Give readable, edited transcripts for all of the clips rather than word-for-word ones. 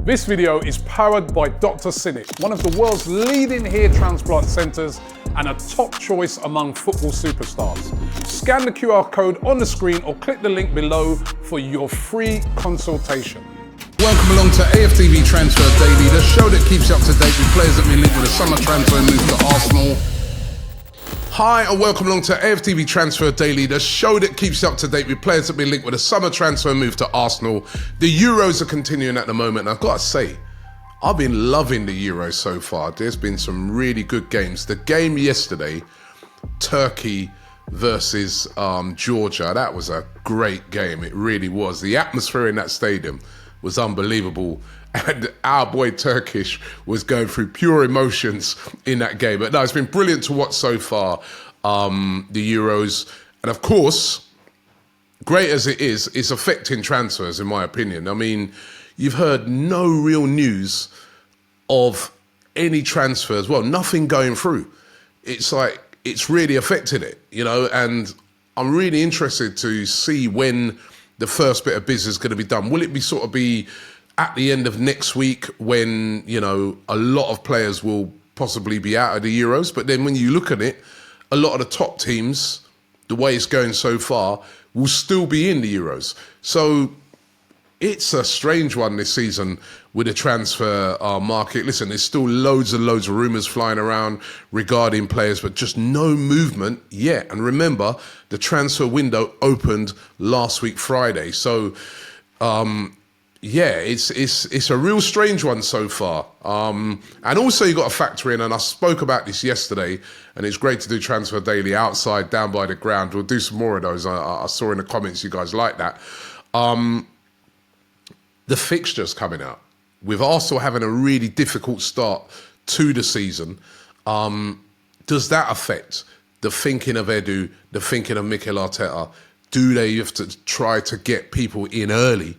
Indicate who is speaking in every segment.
Speaker 1: This video is powered by Dr. Cinik, one of the world's leading hair transplant centres and a top choice among football superstars. Scan the QR code on the screen or click the link below for your free consultation.
Speaker 2: Welcome along to AFTV Transfer Daily, the show that keeps you up to date with players that have been linked with a summer transfer move to Arsenal. Hi and welcome along to AFTV Transfer Daily, the show that keeps you up to date with players that have been linked with a summer transfer move to Arsenal. The Euros are continuing at the moment, and I've got to say, I've been loving the Euros so far. There's been some really good games. The game yesterday, Turkey versus Georgia, that was a great game. It really was. The atmosphere in that stadium was unbelievable. And our boy Turkish was going through pure emotions in that game. But no, it's been brilliant to watch so far, the Euros. And of course, great as it is, it's affecting transfers, in my opinion. I mean, you've heard no real news of any transfers. Well, nothing going through. It's like, it's really affected it, you know, and I'm really interested to see when the first bit of business is going to be done. Will it be sort of be at the end of next week when, you know, a lot of players will possibly be out of the Euros? But then when you look at it, a lot of the top teams, the way it's going so far, will still be in the Euros. So it's a strange one this season with the transfer market. Listen, there's still loads and loads of rumours flying around regarding players, but just no movement yet. And remember, the transfer window opened last week, Friday. So, yeah, it's a real strange one so far. And also you got to factor in, and I spoke about this yesterday, and it's great to do Transfer Daily outside, down by the ground. We'll do some more of those. I saw in the comments you guys like that. The fixtures coming out, with Arsenal having a really difficult start to the season, does that affect the thinking of Edu, the thinking of Mikel Arteta? Do they have to try to get people in early?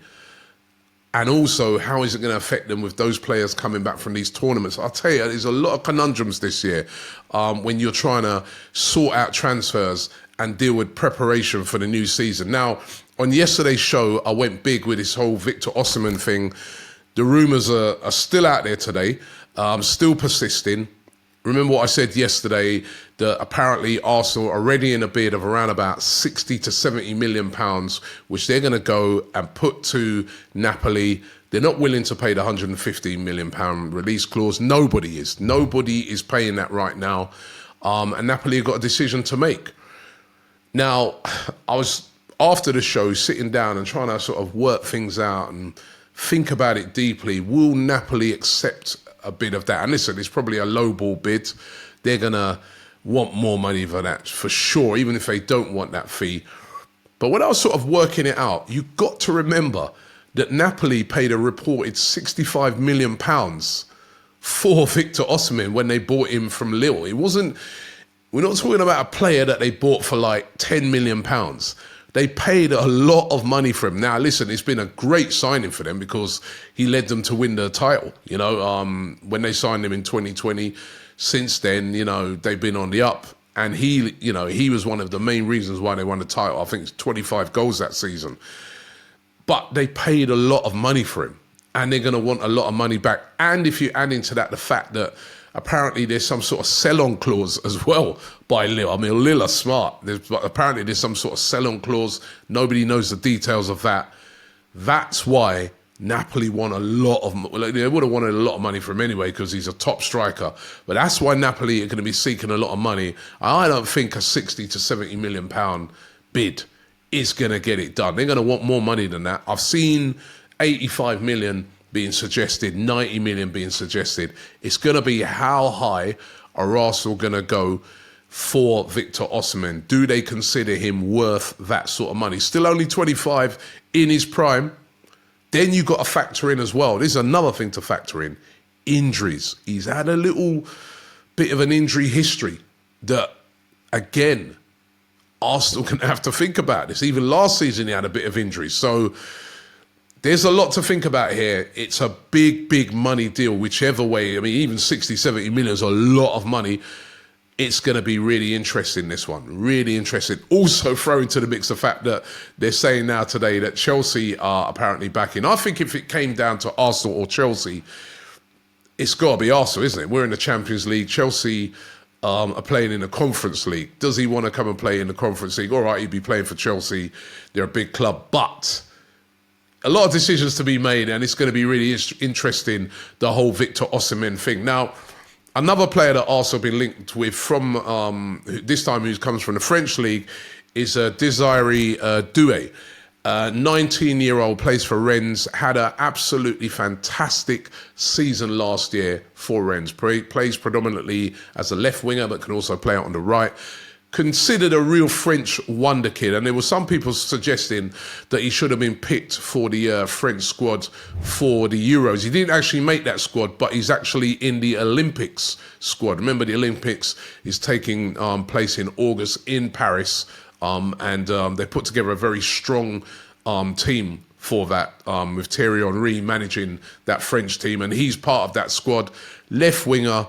Speaker 2: And also, how is it going to affect them with those players coming back from these tournaments? I'll tell you, there's a lot of conundrums this year when you're trying to sort out transfers and deal with preparation for the new season. Now, on yesterday's show, I went big with this whole Victor Osimhen thing. The rumours are still out there today, still persisting. Remember what I said yesterday, that apparently Arsenal are already in a bid of around about 60 to 70 million pounds, which they're going to go and put to Napoli. They're not willing to pay the 150 million pound release clause. Nobody is. Nobody is paying that right now. And Napoli have got a decision to make. Now, I was, after the show, sitting down and trying to sort of work things out and think about it deeply. Will Napoli accept a bid of that? And listen, it's probably a lowball bid. They're going to want more money for that, for sure, even if they don't want that fee. But when I was sort of working it out, you got to remember that Napoli paid a reported £65 million for Victor Osimhen when they bought him from Lille. It wasn't, we're not talking about a player that they bought for like £10 million. They paid a lot of money for him. Now, listen, it's been a great signing for them because he led them to win the title. You know, when they signed him in 2020, since then, you know, they've been on the up. And he, you know, he was one of the main reasons why they won the title. I think it's 25 goals that season. But they paid a lot of money for him. And they're going to want a lot of money back. And if you add into that the fact that apparently there's some sort of sell-on clause as well by Lille. I mean, Lille are smart. Apparently there's some sort of sell-on clause. Nobody knows the details of that. That's why Napoli want a lot of, well, they would have wanted a lot of money from him anyway because he's a top striker. But that's why Napoli are going to be seeking a lot of money. I don't think a 60 to 70 million pound bid is going to get it done. They're going to want more money than that. I've seen 85 million being suggested, 90 million being suggested. It's going to be how high are Arsenal going to go for Victor Osimhen? Do they consider him worth that sort of money? Still only 25, in his prime. Then you've got to factor in as well. This is another thing to factor in. Injuries. He's had a little bit of an injury history that, again, Arsenal can have to think about this. Even last season he had a bit of injury. So there's a lot to think about here. It's a big, big money deal, whichever way. I mean, even 60, 70 million is a lot of money. it's going to be really interesting, this one. Really interesting. Also throw into the mix the fact that they're saying now today that Chelsea are apparently back in. I think if it came down to Arsenal or Chelsea, it's got to be Arsenal, isn't it? We're in the Champions League. Chelsea are playing in the Conference League. Does he want to come and play in the Conference League? All right, he'd be playing for Chelsea. They're a big club. But a lot of decisions to be made, and it's going to be really interesting, the whole Victor Osimhen thing. Now, another player that also been linked with from this time, who comes from the French league, is Desiree Doue. 19-year-old, plays for Rennes, had an absolutely fantastic season last year for Rennes. Plays predominantly as a left winger, but can also play out on the right. Considered a real French wonder kid, and there were some people suggesting that he should have been picked for the French squad for the Euros. He didn't actually make that squad, but he's actually in the Olympics squad. Remember, the Olympics is taking place in August in Paris, and they put together a very strong team for that, with Thierry Henry managing that French team, and he's part of that squad. Left winger.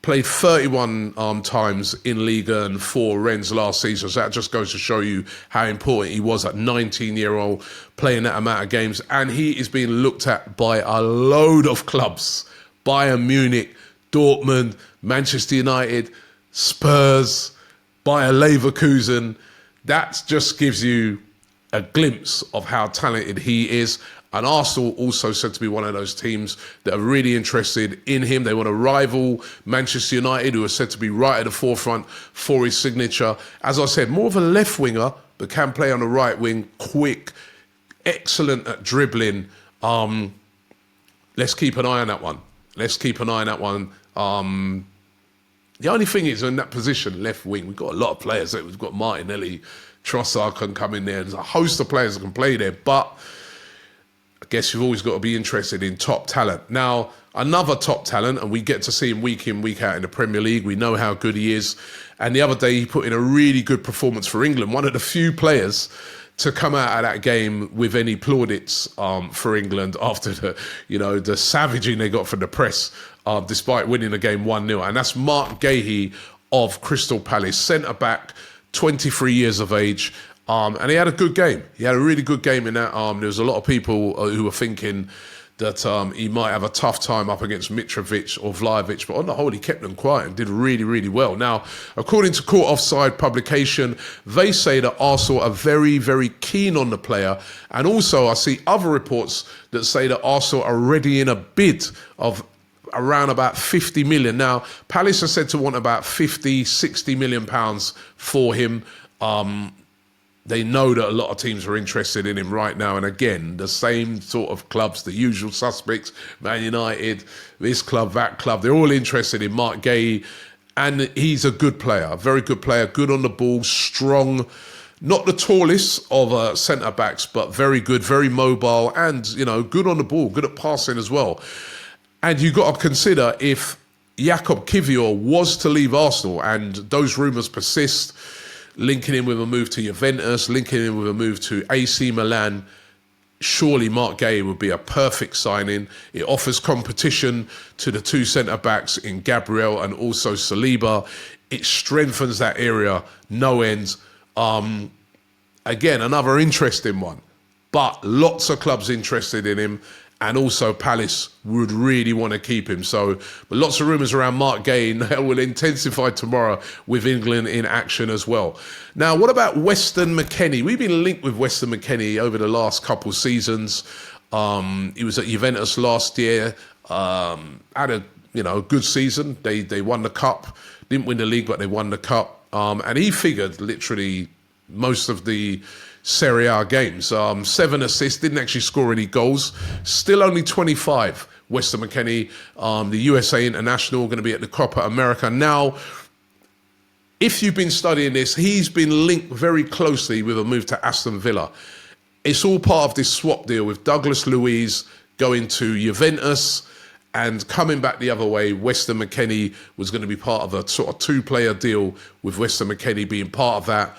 Speaker 2: Played 31 times in Liga and for Rennes last season. So that just goes to show you how important he was at 19-year-old, playing that amount of games. And he is being looked at by a load of clubs. Bayern Munich, Dortmund, Manchester United, Spurs, Bayer Leverkusen. That just gives you a glimpse of how talented he is. And Arsenal also said to be one of those teams that are really interested in him. They want to rival Manchester United, who are said to be right at the forefront for his signature. As I said, more of a left winger, but can play on the right wing, quick, excellent at dribbling. Let's keep an eye on that one. The only thing is, in that position, left wing, we've got a lot of players. We've got Martinelli, Trossard can come in there. There's a host of players that can play there, but I guess you've always got to be interested in top talent. Now, another top talent, and we get to see him week in, week out in the Premier League. We know how good he is. And the other day, he put in a really good performance for England. One of the few players to come out of that game with any plaudits for England after the savaging they got from the press, despite winning the game 1-0. And that's Marc Guehi of Crystal Palace, centre-back, 23 years of age. And he had a good game. He had a really good game in that. There was a lot of people who were thinking that he might have a tough time up against Mitrovic or Vlahovic, but on the whole, he kept them quiet and did really, really well. Now, according to Court Offside publication, they say that Arsenal are very, very keen on the player. And also, I see other reports that say that Arsenal are already in a bid of around about 50 million. Now, Palace are said to want about 50, 60 million pounds for him. They know that a lot of teams are interested in him right now. And again, the same sort of clubs, the usual suspects, Man United, this club, that club, they're all interested in Marc Guehi. And he's a good player, a very good player, good on the ball, strong, not the tallest of centre-backs, but very good, very mobile and, good on the ball, good at passing as well. And you've got to consider, if Jakub Kiwior was to leave Arsenal, and those rumours persist, linking him with a move to Juventus, linking him with a move to AC Milan, surely Marc Guehi would be a perfect signing. It offers competition to the two centre-backs in Gabriel and also Saliba. It strengthens that area no end. Again, another interesting one. But lots of clubs interested in him. And also Palace would really want to keep him. But lots of rumours around Marc Guehi, and that will intensify tomorrow with England in action as well. Now, what about Weston McKennie? We've been linked with Weston McKennie over the last couple seasons. He was at Juventus last year. Had a good season. They won the cup. Didn't win the league, but they won the cup. And he figured literally most of the Serie A games. 7 assists, didn't actually score any goals. Still only 25, Weston McKennie, the USA international, going to be at the Copa America. Now, if you've been studying this, he's been linked very closely with a move to Aston Villa. It's all part of this swap deal with Douglas Luiz going to Juventus and coming back the other way. Weston McKennie was going to be part of a sort of two-player deal, with Weston McKennie being part of that.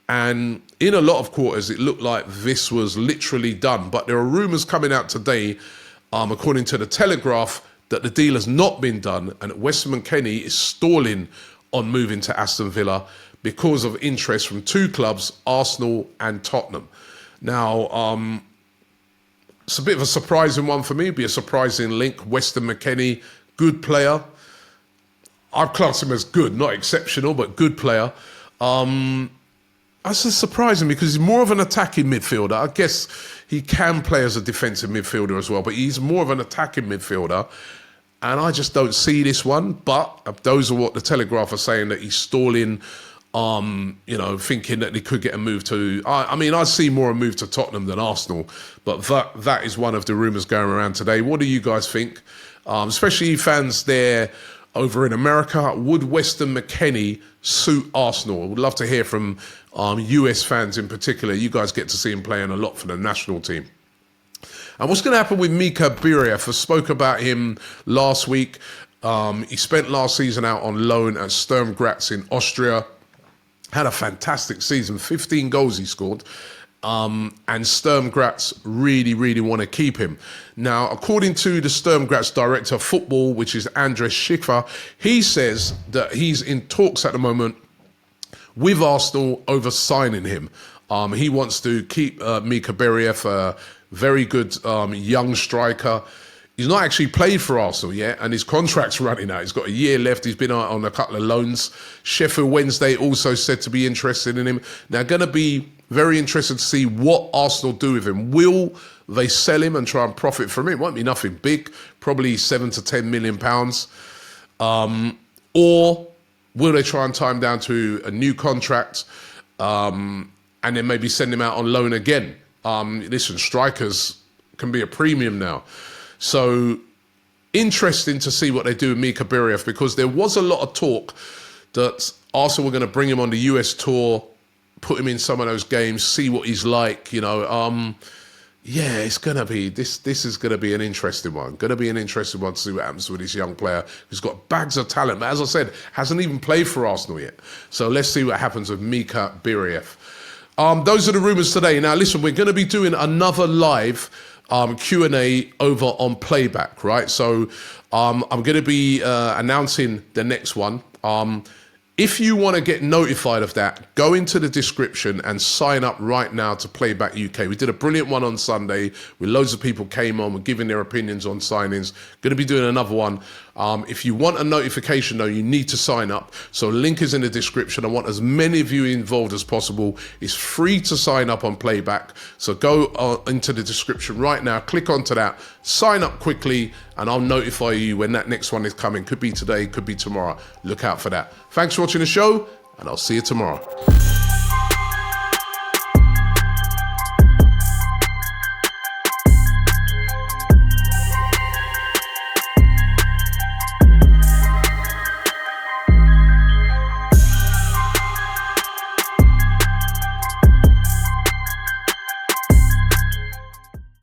Speaker 2: And in a lot of quarters, it looked like this was literally done. But there are rumours coming out today, according to the Telegraph, that the deal has not been done and Weston McKennie is stalling on moving to Aston Villa because of interest from two clubs, Arsenal and Tottenham. Now, it's a bit of a surprising one for me. It'd be a surprising link. Weston McKennie, good player. I'd class him as good, not exceptional, but good player. That's just surprising because he's more of an attacking midfielder. I guess he can play as a defensive midfielder as well, but he's more of an attacking midfielder. And I just don't see this one. But those are what the Telegraph are saying, that he's stalling, thinking that they could get a move to... I see more a move to Tottenham than Arsenal, but that is one of the rumours going around today. What do you guys think? Especially fans there over in America, would Weston McKennie suit Arsenal? I would love to hear from US fans in particular. You guys get to see him playing a lot for the national team. And what's going to happen with Mika Biereth? I spoke about him last week. He spent last season out on loan at Sturm Graz in Austria. Had a fantastic season, 15 goals he scored. And Sturm Graz really, really want to keep him. Now, according to the Sturm Graz director of football, which is Andres Schiffer, he says that he's in talks at the moment with Arsenal over signing him. He wants to keep Mika Biereth, a very good young striker. He's not actually played for Arsenal yet, and his contract's running out. He's got a year left. He's been on a couple of loans. Sheffield Wednesday also said to be interested in him. Now, going to be very interested to see what Arsenal do with him. Will they sell him and try and profit from him? It won't be nothing big, probably £7 to £10 million. Or will they try and tie him down to a new contract and then maybe send him out on loan again? Listen, strikers can be a premium now. So interesting to see what they do with Mika Biereth, because there was a lot of talk that Arsenal were going to bring him on the US tour, put him in some of those games, see what he's like, it's going to be, this is going to be an interesting one. Going to be an interesting one to see what happens with this young player who's got bags of talent, but as I said, hasn't even played for Arsenal yet. So let's see what happens with Mika Biereth. Those are the rumours today. Now, listen, we're going to be doing another live Q&A over on Playback, right? So I'm going to be announcing the next one. If you want to get notified of that, go into the description and sign up right now to Playback UK. We did a brilliant one on Sunday where loads of people came on, were giving their opinions on signings. Going to be doing another one. If you want a notification, though, you need to sign up. So link is in the description. I want as many of you involved as possible. It's free to sign up on Playback. So go into the description right now, click onto that, sign up quickly, and I'll notify you when that next one is coming. Could be today, could be tomorrow. Look out for that. Thanks for watching the show, and I'll see you tomorrow.